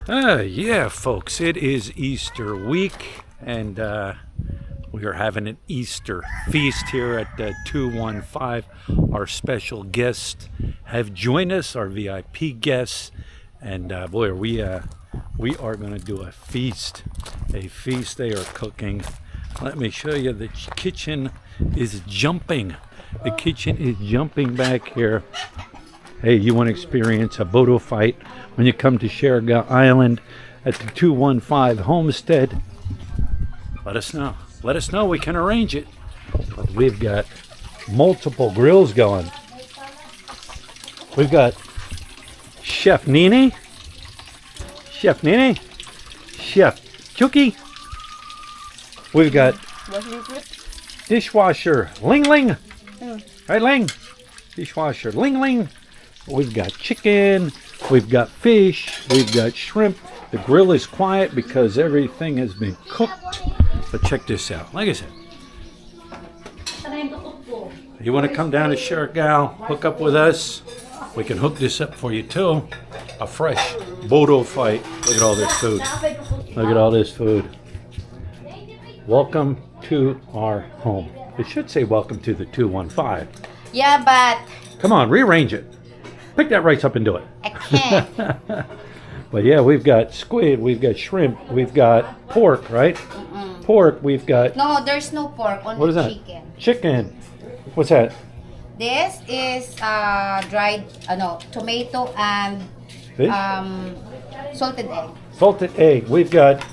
Yeah, folks, it is Easter week, and we are having an Easter feast here at 215. Our special guests have joined us, our VIP guests, and boy, are we are going to do a feast. A feast they are cooking. Let me show you. The kitchen is jumping. The kitchen is jumping back here. Hey, you want to experience a Bodo fight when you come to Siargao Island at the 215 homestead? Let us know. Let us know. We can arrange it. But we've got multiple grills going. We've got Chef Nene, Chef Chucky. We've got dishwasher Ling Ling. Right, Ling? Dishwasher Ling Ling. We've got chicken, we've got fish, we've got shrimp. The grill is quiet because everything has been cooked. But check this out. Like I said, you want to come down to Siargao, hook up with us, we can hook this up for you too. A fresh Bodo fight. Look at all this food. Look at all this food. Welcome to our home. It should say welcome to the 215. Yeah, but Come on, rearrange it. Pick that rice up and do it. I can't. But yeah, we've got squid, we've got shrimp, we've got pork, right? Pork, we've got... No, there's no pork, only What is that? chicken. Chicken. What's that? This is dried, tomato and Fish? salted egg. Salted egg. We've got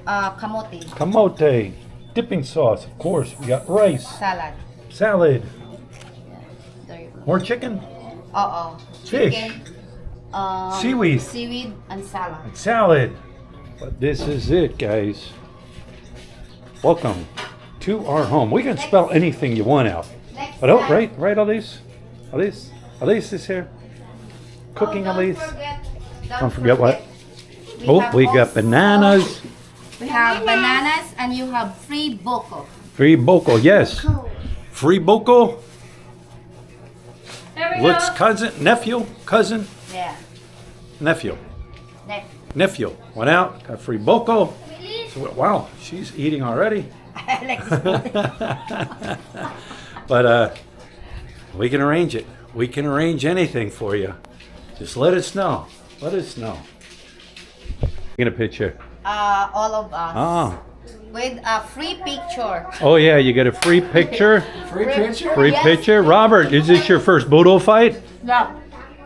Kamote. kamote. Dipping sauce, of course. We got rice. Salad. Salad. There you go. More chicken. Fish. Chicken, Seaweed. Seaweed and salad. Salad. But this is it, guys. Welcome to our home. We can spell anything you want out. Next But oh, time, right, all these is here. Cooking all these. Don't forget what? We got bananas. We have bananas and you have free boko. Free boko, yes. Free boko. Let's cousin, Yeah. nephew. Next. Nephew went out, got free boko. So, wow, she's eating already. Like this. But we can arrange it. We can arrange anything for you. Just let us know. Let us know. Get a picture. All of us. Oh. With a free picture. Oh yeah, you get a free picture. Free picture? Free Yes. picture. Robert, is this your first Bodo fight? No.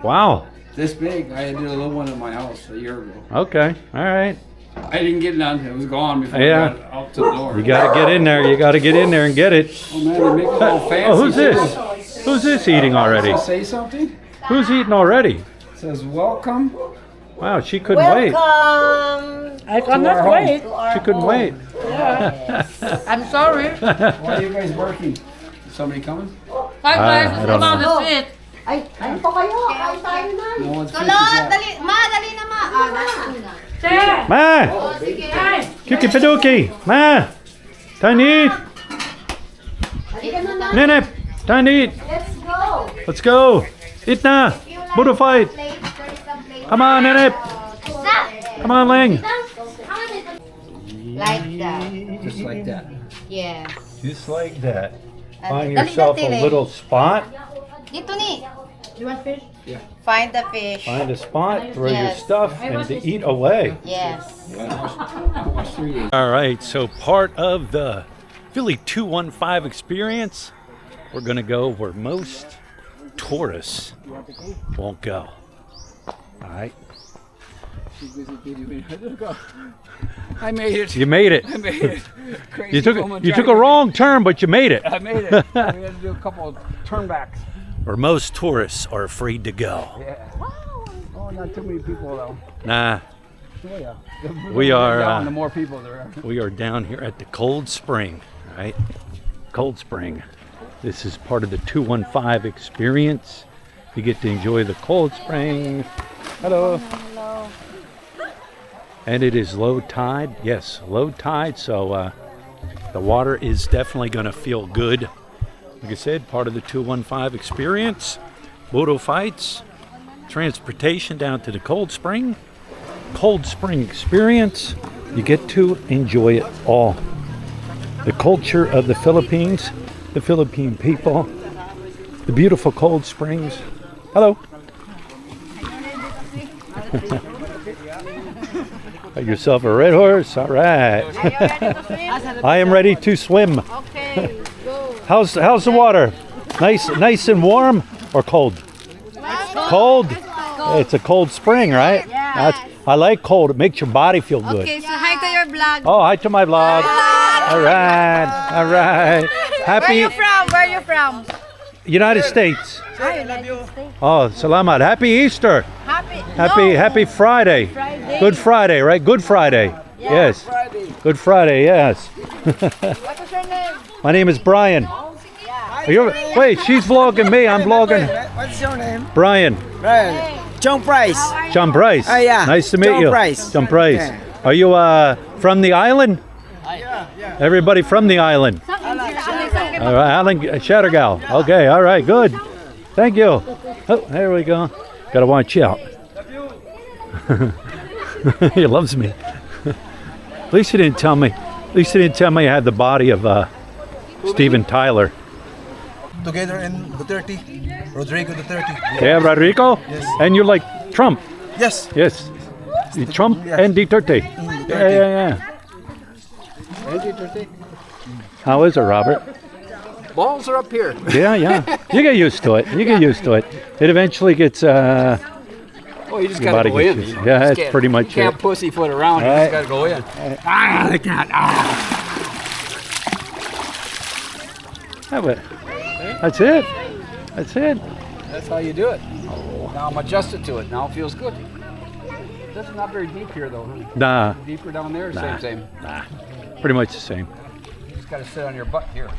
Wow. This big. I did a little one in my house a year ago. Okay. All right. I didn't get none. It was gone before Yeah. I got out to the door. You got to get in there. You got to get in there and get it. Oh man, they make it all fancy. Oh, who's too. this? Who's this eating already? Does it say something? Who's eating already? It says welcome. Wow, she couldn't wait. I cannot wait. She couldn't wait. I'm sorry. Why are you guys working? Is somebody coming? Hi guys, I it's don't about know. the fit. No one's finished Kulot, yet. dali. Ma, dali na ma. That's una. Che! Ma! Oh, sige. Guys! Kiki Paduki! Ma! Time to eat! Nene! Time to eat! Let's go. Let's go! Eat na! Bodo fight! Plate, there is some plate. Come on, Nene! Come on, Ling! Like that. Just like that. Yes. Just like that. Dali, Find dali, yourself dali. a little spot. Dito ni. You want fish? Find the fish. Find a spot, throw your Yes. stuff, and to eat away. Yes. I watched 3 days. All right, so part of the Philly 215 experience, we're going to go where most tourists won't go. All right, I made it. you made it. I made it. Crazy You took woman you took a driving. wrong turn, but you made it. I made it. We had to do a couple of turnbacks. Where most tourists are afraid to go. Yeah. Oh, not too many people though. Nah, Oh yeah. We are, Down, the more people there are. we are down here at the Cold Spring. All right, Cold Spring. This is part of the 215 experience. You get to enjoy the Cold Spring. Hello. Hello. And it is low tide. Yes, low tide. So the water is definitely going to feel good. Like I said, part of the 215 experience. Bodo fights, transportation down to the Cold Spring. cold spring experience. You get to enjoy it all. The culture of the Philippines, the Philippine people, the beautiful cold springs. Hello. Got yourself a red horse? All right. I am ready to swim. Okay, go. How's the water? Nice and warm or cold? Cold. It's a cold spring, right? Yeah. I like cold. It makes your body feel good. Okay, so hi to your vlog. Oh, hi to my vlog. All right. All right. Happy Where are you from? United States. Oh, salamat. Happy Easter. Happy Friday. Good Friday, right? Good Friday. Yes. Good Friday, yes. What's your name? My name is Brian. Wait, she's vlogging me. I'm vlogging. What's your name? Brian. Brian. John Price. John Price. Yeah. Nice to meet John you. Price. John Price. Yeah. Are you from the island? Everybody from the island. All right, Island Siargao. Okay, all right, good. Thank you. Oh, there we go. Gotta watch out. He loves me. At least he didn't tell me. At least he didn't tell me I had the body of Steven Tyler. Together in Duterte, Rodrigo Duterte. Yeah, Rodrigo? Yes. And you're like Trump. Yes. Yes. Trump Yes. and Duterte. Yeah. How is it, Robert? Balls are up here. Yeah. You get used to it. You get used to it. It eventually gets, Oh, you just gotta body go in. gets- You yeah, just that's can't- pretty much You can't it. pussyfoot around. You Right. just gotta go in. I can't. That's it. That's it. That's how you do it. Now I'm adjusted to it. Now it feels good. This is not very deep here, though. Huh? Nah, Deeper down there, same. pretty much the same. You just gotta sit on your butt here.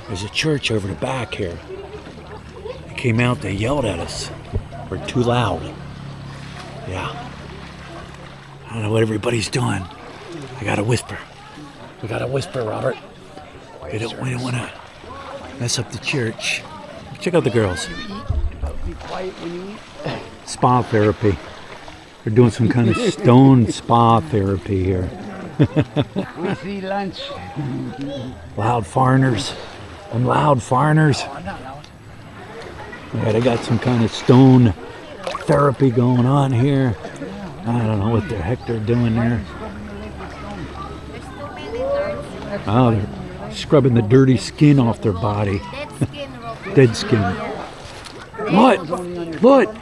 There's a church over the back here. They came out, they yelled at us. We're too loud. Yeah. I don't know what everybody's doing. I gotta whisper. We gotta whisper, Robert. We don't want to mess up the church. Check out the girls. Be quiet when you eat. Spa therapy. They're doing some kind of stone spa therapy here. Wanna see lunch? Loud foreigners. I'm loud foreigners. Yeah, they got some kind of stone therapy going on here. I don't know what the heck they're doing there. Oh, they're scrubbing the dirty skin off their body. Dead skin. What? What?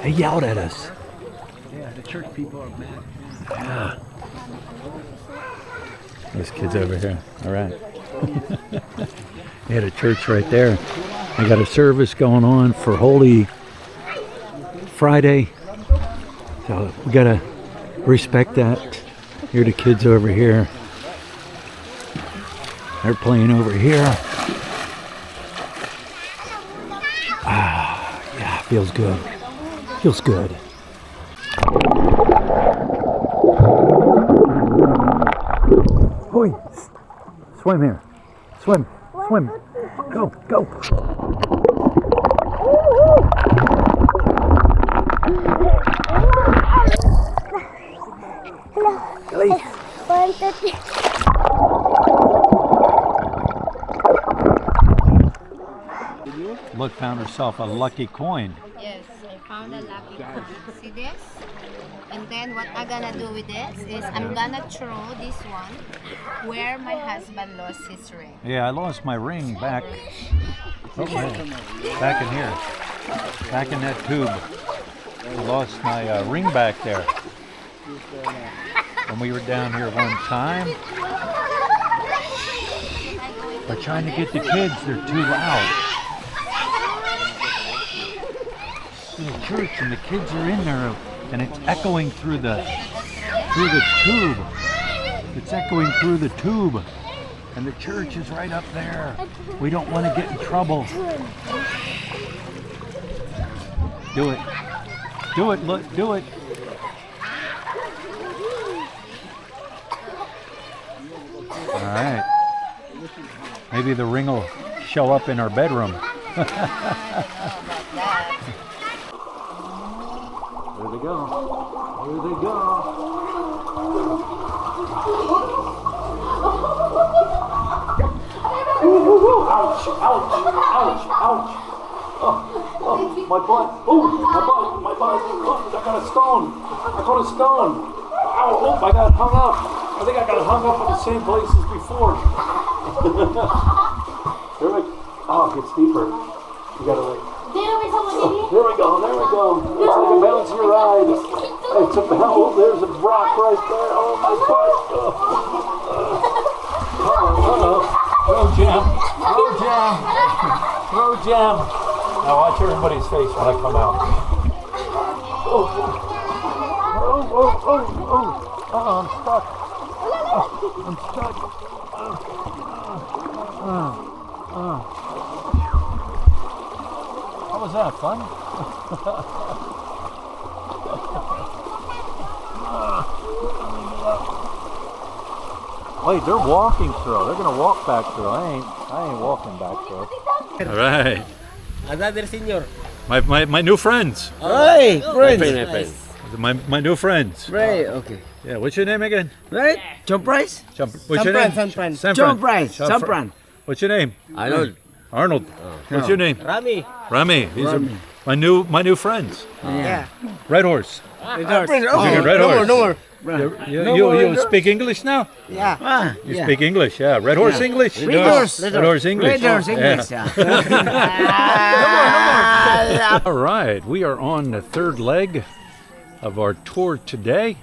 They yelled at us. Yeah, the church people are mad. Yeah. Those kids over here. All right. They had a church right there. They got a service going on for Holy Friday. So we gotta respect that. Here are the kids over here. They're playing over here. Ah, yeah, feels good. Feels good. Oi, swim here. Swim. Go. Look, found herself a lucky coin. Yes, I found a lucky coin. See this? And then what I'm gonna do with this is I'm gonna throw this one where my husband lost his ring. Yeah, I lost my ring back. Oh, man. Back in here. Back in that tube. I lost my ring back there. When we were down here one time. We're trying to get the kids, they're too loud. Little church and the kids are in there and it's echoing through the tube. It's echoing through the tube. And the church is right up there. We don't want to get in trouble. Do it. Do it, look, do it. All right. Maybe the ring will show up in our bedroom. There they go. There they go. Ouch, ouch, ouch, ouch. Oh, my butt. Oh, my butt. Oh, I got a stone. I got a stone. Ow, oh, I got hung up. I think I got hung up at the same place as before. There we go. Oh, it gets deeper. You gotta like. Oh, there we go. It's like a bouncy ride. It's a oh, there's a rock right there. Oh, my butt. Road jam. Now watch everybody's face when I come out. Oh, I'm stuck. I'm stuck. How was that? Fun? Wait, they're walking through. They're gonna walk back through. I ain't walking back through. All right. Another senior. My new friends. Hey, friends. My new friends. Right, okay. Yeah, what's your name again? Right? John Price? What's your name? Sampran. John Price. Sampran. What's your name? Arnold. Arnold. What's your name? Rami. Rami. These are my new friends. Yeah. Red Horse. Red Horse. No more. You speak English now? Yeah. You speak English, yeah. Red Horse English? Red Horse. Red Horse English. Red Horse English. All right, we are on the third leg of our tour today.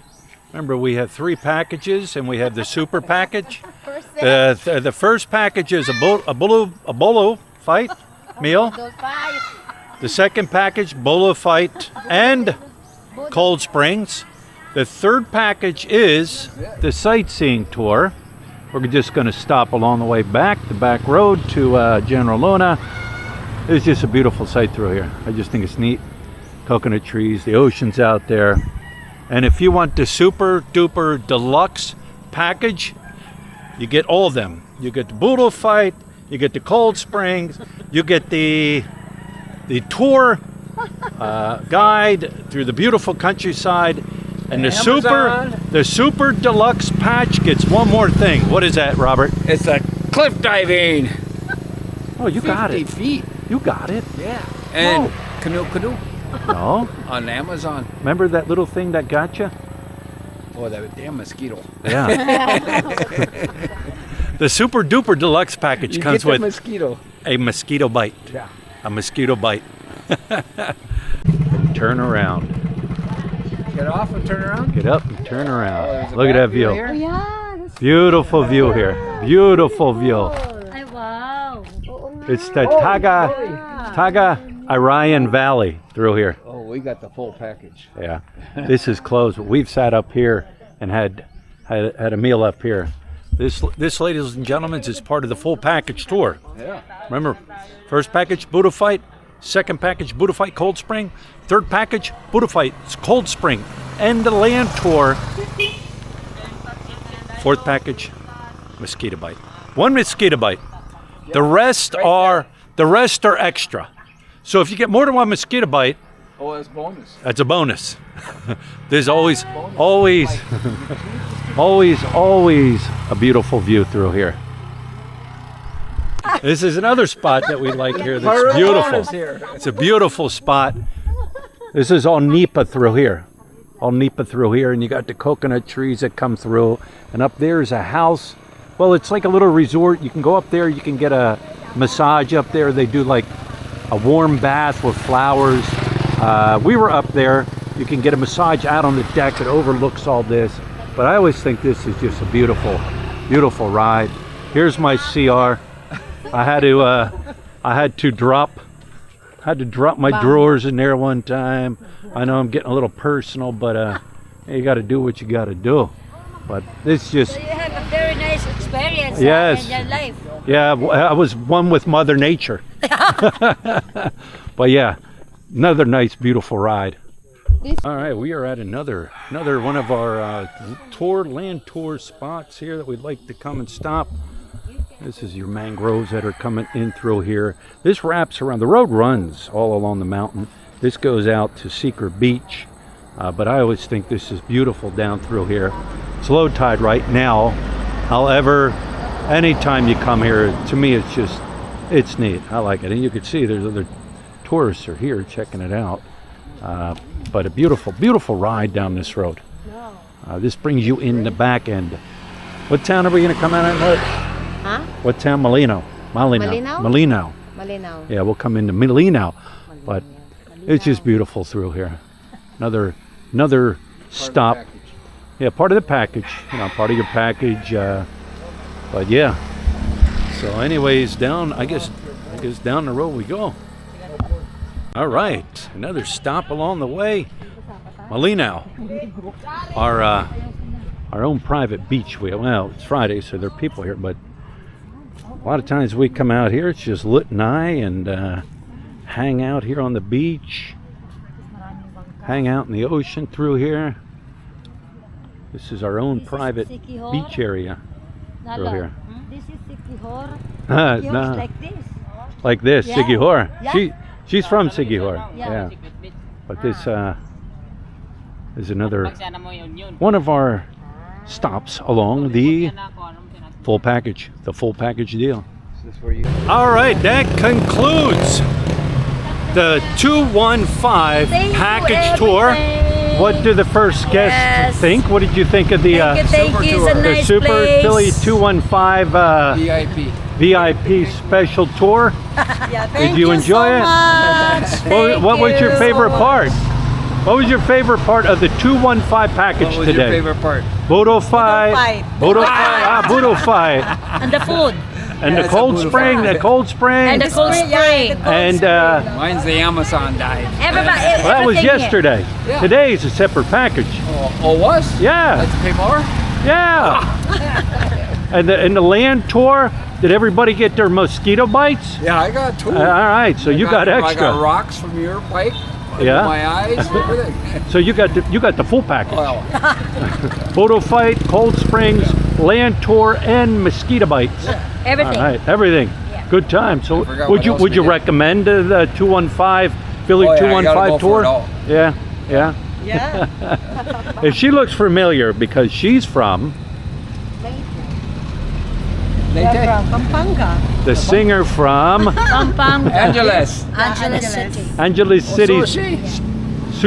Remember, we have 3 packages, and we have the super package. The first package is a bolo fight meal. The second package, bolo fight and Cold Springs. The third package is the sightseeing tour. We're just going to stop along the way back, the back road to General Luna. It's just a beautiful sight through here. I just think it's neat. Coconut trees, the ocean's out there. And if you want the super duper deluxe package, you get all of them. You get the Boodle fight, you get the Cold Springs, you get the tour guide through the beautiful countryside, and the super deluxe patch gets one more thing. What is that, Robert? It's a cliff diving. Oh, you got it. 50 feet. You got it. Yeah. And canoe. No. On Amazon. Remember that little thing that got you? Oh, that damn mosquito. Yeah. The super duper deluxe package comes with a mosquito bite. Yeah. A mosquito bite. Turn around. Get off and turn around. Get up and turn around. there's a Look at that back view. here? Yeah. Beautiful view here. Beautiful view. Ay, wow. It's the Taga Irayan Valley through here. Oh, we got the full package. Yeah. This is closed, but we've sat up here and had a meal up here. This, ladies and gentlemen, is part of the full package tour. Yeah. Remember, first package, Buddha Fight. Second package, Buddha Fight Cold Spring. Third package, Buddha Fight Cold Spring and the land tour. Fourth package, mosquito bite. One mosquito bite. The rest are extra. So if you get more than one mosquito bite, Oh, that's bonus. that's a bonus. There's always a beautiful view through here. This is another spot that we like here that's beautiful. It's a beautiful spot. This is all nipa through here. All nipa through here, and you got the coconut trees that come through. And up there is a house. Well, it's like a little resort. You can go up there, you can get a massage up there. They do like a warm bath with flowers. We were up there. You can get a massage out on the deck. It overlooks all this. But I always think this is just a beautiful, beautiful ride. Here's my CR. I had to drop my drawers in there one time. I know I'm getting a little personal, but you got to do what you got to do. But it's just. So you have a very nice experience Yes. in your life. Yeah, I was one with Mother Nature. But yeah, another nice, beautiful ride. All right, we are at another one of our land tour spots here that we'd like to come and stop. This is your mangroves that are coming in through here. This wraps around, the road runs all along the mountain. This goes out to Secret Beach. But I always think this is beautiful down through here. It's low tide right now. However, anytime you come here, to me it's neat. I like it. And you can see there's other tourists are here checking it out. But a beautiful, beautiful ride down this road. This brings you in the back end. What town are we going to come out at? Huh? What town? Malinaw. Malinaw. Yeah, we'll come into Malinaw. But it's just beautiful through here. Another stop. Yeah, part of the package. You know, part of your package. But yeah. So anyways, I guess down the road we go. All right, another stop along the way. Malinaw. Our own private beach. Well, it's Friday, so there are people here, but a lot of times we come out here, it's just Lit and I, and hang out here on the beach, hang out in the ocean through here. This is our own private beach area through here. This is Sikihor. No, Like this. like this, Yeah. Sigihor. Yeah. She's from Sigihor. Yeah. Yeah. But this is another one of our stops along the full package deal. All right, that concludes the 215 package tour. What did the first guest Yes. think? What did you think of the Thank you. It's a the nice Super place. Philly 215 VIP. VIP special tour? Did you enjoy it? What was your favorite part? What was your favorite part of the 215 package What was today? your favorite part? Bodo Fight. Bodo Fight. And the food. And Yeah, the it's a cold Bodo spring, Fight. the cold spring. And the cold spring. And Mine's the Amazon dive. Everybody. well, that was everything yesterday. Yeah. Today is a separate package. Oh, was? Yeah. Let's pay more? Yeah. And the land tour, did everybody get their mosquito bites? Yeah, I got two. All right, so you got I extra. got rocks from your bike. Yeah. My eyes, everything. So you got the full package. Well, Photo fight, cold springs, land tour, and mosquito bites. here. Everything. All right, everything. Good time. So forgot would what you else would we you did. recommend the 215 Philly Oh, yeah, you gotta 215 go for tour? it all. Yeah, yeah. If she looks familiar because she's from Pampanga. the singer from Pampanga. Angeles. Angeles City. Angeles City So is she.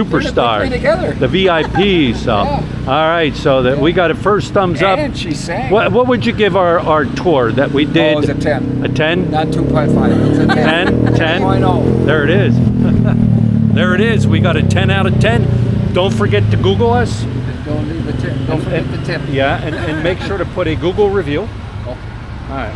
superstar, We're together. the VIP. So, all right. So that we got a first thumbs up. And she sang. What would you give our tour that we did? Oh, it was a 10. A 10? Not 2.5. It's a 10. 10? 10? 10.0. There it is. There it is. We got a 10 out of 10. Don't forget to Google us. Don't leave a tip. Don't forget the tip. Yeah, and make sure to put a Google review. Oh. All right.